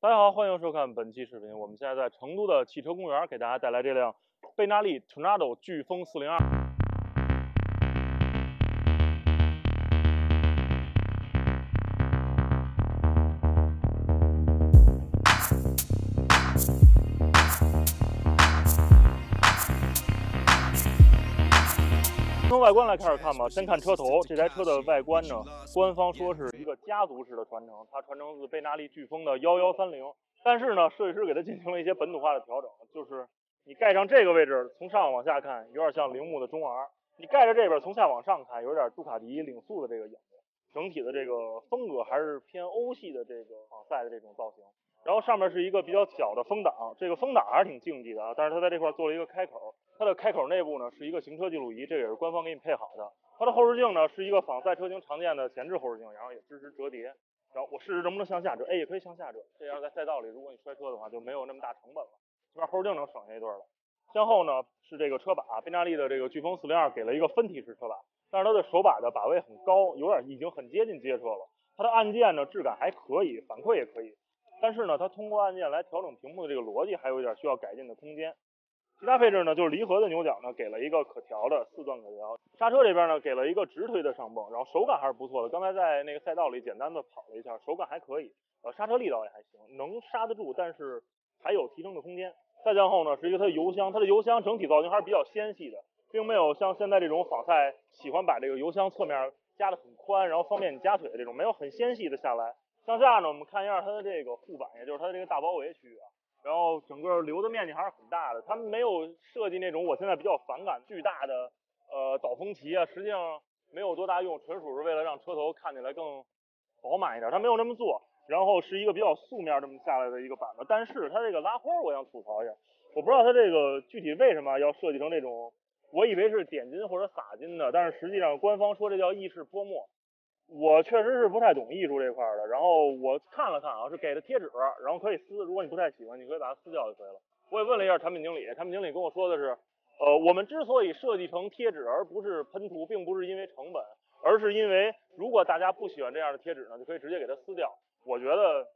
大家好，欢迎收看本期视频。我们现在在成都的汽车公园，给大家带来这辆贝纳利 Tornado 飓风402。从外观来开始看吧，先看车头。这台车的外观呢，官方说是一个家族式的传承，它传承自贝纳利飓风的1130。但是呢，设计师给它进行了一些本土化的调整，就是你盖上这个位置，从上往下看，有点像铃木的中 R；你盖着这边，从下往上看，有点杜卡迪领速的这个影子。整体的这个风格还是偏欧系的这个仿赛的这种造型。然后上面是一个比较小的风挡，这个风挡还是挺竞技的啊，但是它在这块做了一个开口。它的开口内部呢是一个行车记录仪，这个也是官方给你配好的。它的后视镜呢是一个仿赛车型常见的前置后视镜，然后也支持折叠。然后我试试能不能向下折，哎，也可以向下折，这样在赛道里如果你摔车的话就没有那么大成本了，起码后视镜能省下一对了。向后呢是这个车把，贝纳利的这个飓风402给了一个分体式车把，但是它的手把的把位很高，有点已经很接近街车了。它的按键呢质感还可以，反馈也可以，但是呢它通过按键来调整屏幕的这个逻辑还有一点需要改进的空间。其他配置呢，就是离合的牛角呢给了一个可调的4段可调，刹车这边呢给了一个直推的上泵，然后手感还是不错的。刚才在那个赛道里简单的跑了一下，手感还可以，刹车力道也还行，能刹得住，但是还有提升的空间。再向后呢是一个它的油箱，它的油箱整体造型还是比较纤细的，并没有像现在这种仿赛喜欢把这个油箱侧面加的很宽，然后方便你夹腿的这种，没有很纤细的下来。向下呢，我们看一下它的这个护板，也就是它的这个大包围区域啊。然后整个留的面积还是很大的，他们没有设计那种我现在比较反感巨大的导风旗啊，实际上没有多大用，纯属是为了让车头看起来更饱满一点，他没有这么做。然后是一个比较素面这么下来的一个板子，但是它这个拉花我想吐槽一下，我不知道它这个具体为什么要设计成这种，我以为是点金或者撒金的，但是实际上官方说这叫意式泼墨。我确实是不太懂艺术这块的，然后我看了看啊，是给的贴纸，然后可以撕，如果你不太喜欢，你可以把它撕掉就可以了。我也问了一下产品经理，产品经理跟我说的是，我们之所以设计成贴纸而不是喷涂，并不是因为成本，而是因为如果大家不喜欢这样的贴纸呢，就可以直接给它撕掉。我觉得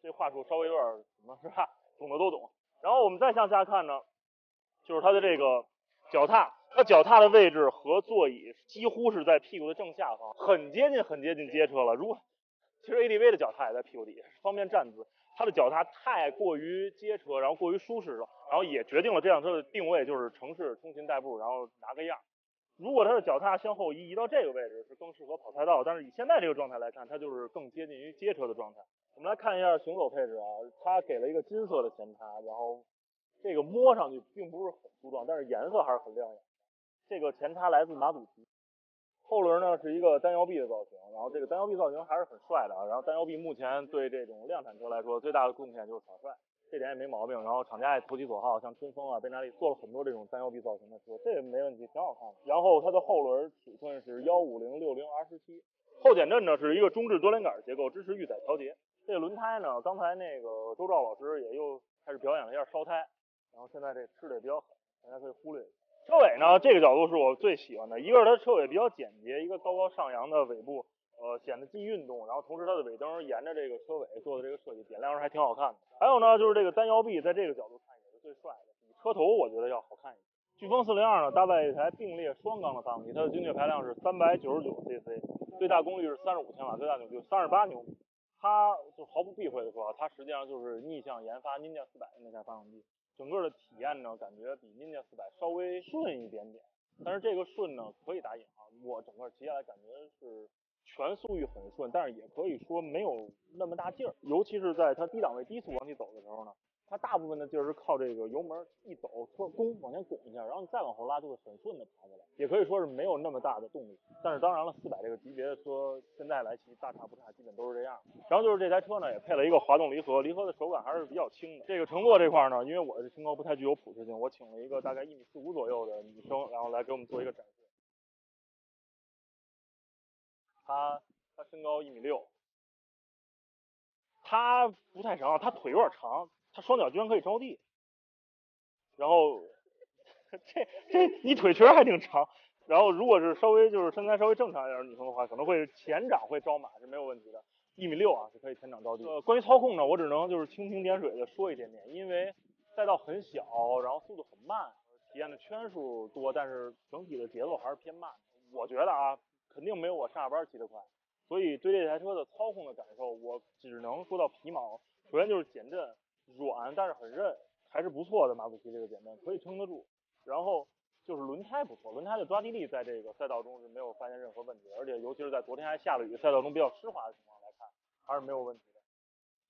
这话术稍微有点什么，是吧？懂的都懂。然后我们再向下看呢，就是它的这个脚踏。它脚踏的位置和座椅几乎是在屁股的正下方，很接近街车了。如果其实 ADV 的脚踏也在屁股底下，方便站姿。它的脚踏太过于街车，然后过于舒适了，然后也决定了这辆车的定位就是城市通勤代步，然后拿个样。如果它的脚踏向后移到这个位置是更适合跑赛道，但是以现在这个状态来看，它就是更接近于街车的状态。我们来看一下行走配置啊，它给了一个金色的前叉，然后这个摸上去并不是很粗壮，但是颜色还是很亮眼。这个前叉来自马祖奇，后轮呢是一个单摇臂的造型，然后这个单摇臂造型还是很帅的啊。然后单摇臂目前对这种量产车来说最大的贡献就是耍帅，这点也没毛病。然后厂家也投其所好，像春风啊、贝纳利做了很多这种单摇臂造型的车，这个没问题，挺好看的。然后它的后轮尺寸是150/60R17，后减震呢是一个中置多连杆结构，支持预载调节。这个轮胎呢，刚才那个周兆老师也又开始表演了一下烧胎，然后现在这吃的也比较狠，大家可以忽略一下。车尾呢，这个角度是我最喜欢的，一个是它车尾比较简洁，一个高高上扬的尾部，显得既运动，然后同时它的尾灯沿着这个车尾做的这个设计，点亮还挺好看的。还有呢，就是这个单摇臂在这个角度看也是最帅的，比车头我觉得要好看一些。飓风402呢，搭载一台并列双缸的发动机，它的精确排量是399cc，最大功率是35千瓦，最大扭矩38牛米。它就毫不避讳的说啊，它实际上就是逆向研发 Ninja 400的那台发动机。整个的体验呢，感觉比 Ninja 400稍微顺一点点，但是这个顺呢可以打引号，我整个骑下来感觉是全速域很顺，但是也可以说没有那么大劲儿，尤其是在它低档位低速往起走的时候呢，它大部分的劲儿是靠这个油门一走，车弓往前拱一下，然后你再往后拉就会很顺的爬过来，也可以说是没有那么大的动力。但是当然了，400这个级别的车现在来骑大差不差，基本都是这样。然后就是这台车呢也配了一个滑动离合，离合的手感还是比较轻的。这个乘坐这块呢，因为我的身高不太具有普适性，我请了一个大概1.45米左右的女生，然后来给我们做一个展示。她身高1.6米，她不太长，她腿有点长，她双脚居然可以着地。然后这你腿确实还挺长。然后如果是稍微就是身材稍微正常一点的女生的话，可能会前掌会招马是没有问题的。1.6米啊，是可以前掌着地。关于操控呢，我只能就是蜻蜓点水的说一点点，因为赛道很小，然后速度很慢，体验的圈数多，但是整体的节奏还是偏慢。我觉得啊，肯定没有我上下班骑得快，所以对这台车的操控的感受，我只能说到皮毛。首先就是减震软，但是很韧，还是不错的。马自奇这个减震可以撑得住。然后就是轮胎不错，轮胎的抓地力在这个赛道中是没有发现任何问题的，而且尤其是在昨天还下了雨，赛道中比较湿滑的情况来看，还是没有问题的。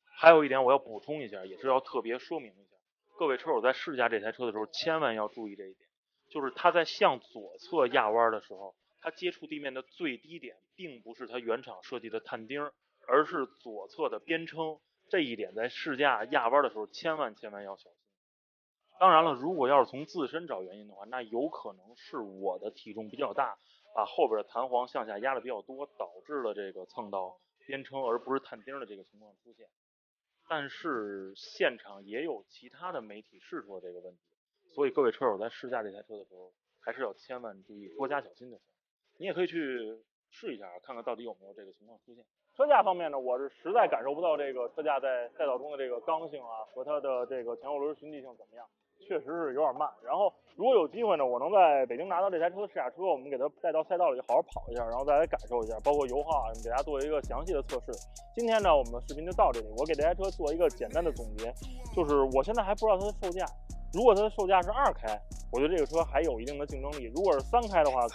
还有一点我要补充一下，也是要特别说明一下，各位车友在试驾这台车的时候，千万要注意这一点，就是它在向左侧压弯的时候，它接触地面的最低点并不是它原厂设计的探钉，而是左侧的边撑。这一点在试驾压弯的时候千万要小心。当然了，如果要是从自身找原因的话，那有可能是我的体重比较大，把后边的弹簧向下压的比较多，导致了这个蹭到边撑而不是探钉的这个情况出现。但是现场也有其他的媒体试出了这个问题，所以各位车友在试驾这台车的时候，还是要千万注意，多加小心就行。你也可以去试一下，看看到底有没有这个情况出现。车架方面呢，我是实在感受不到这个车架在赛道中的这个刚性啊和它的这个前后轮循迹性怎么样，确实是有点慢。然后如果有机会呢，我能在北京拿到这台车的试驾车，我们给它带到赛道里好好跑一下，然后再来感受一下，包括油耗啊，给大家做一个详细的测试。今天呢，我们的视频就到这里，我给这台车做一个简单的总结，就是我现在还不知道它的售价，如果它的售价是2开，我觉得这个车还有一定的竞争力；如果是3开的话，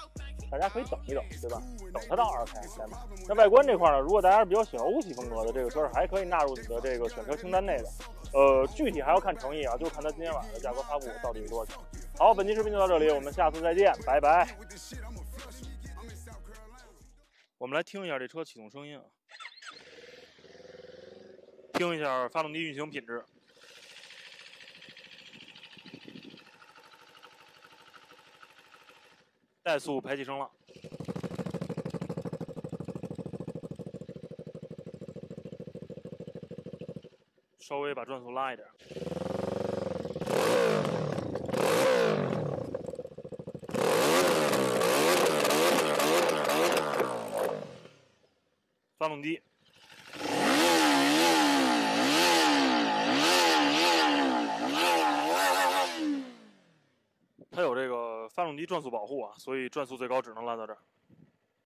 大家可以等一等，对吧？等它到2开再买。那外观这块呢，如果大家是比较喜欢欧系风格的，这个车还可以纳入你的这个选车清单内的。具体还要看诚意啊，就看它今天晚上的价格发布到底是多少钱。好，本期视频就到这里，我们下次再见，拜拜。我们来听一下这车启动声音啊，听一下发动机运行品质。怠速排气声浪，稍微把转速拉一点。发动机。它有这个发动机转速保护啊，所以转速最高只能拉到这儿。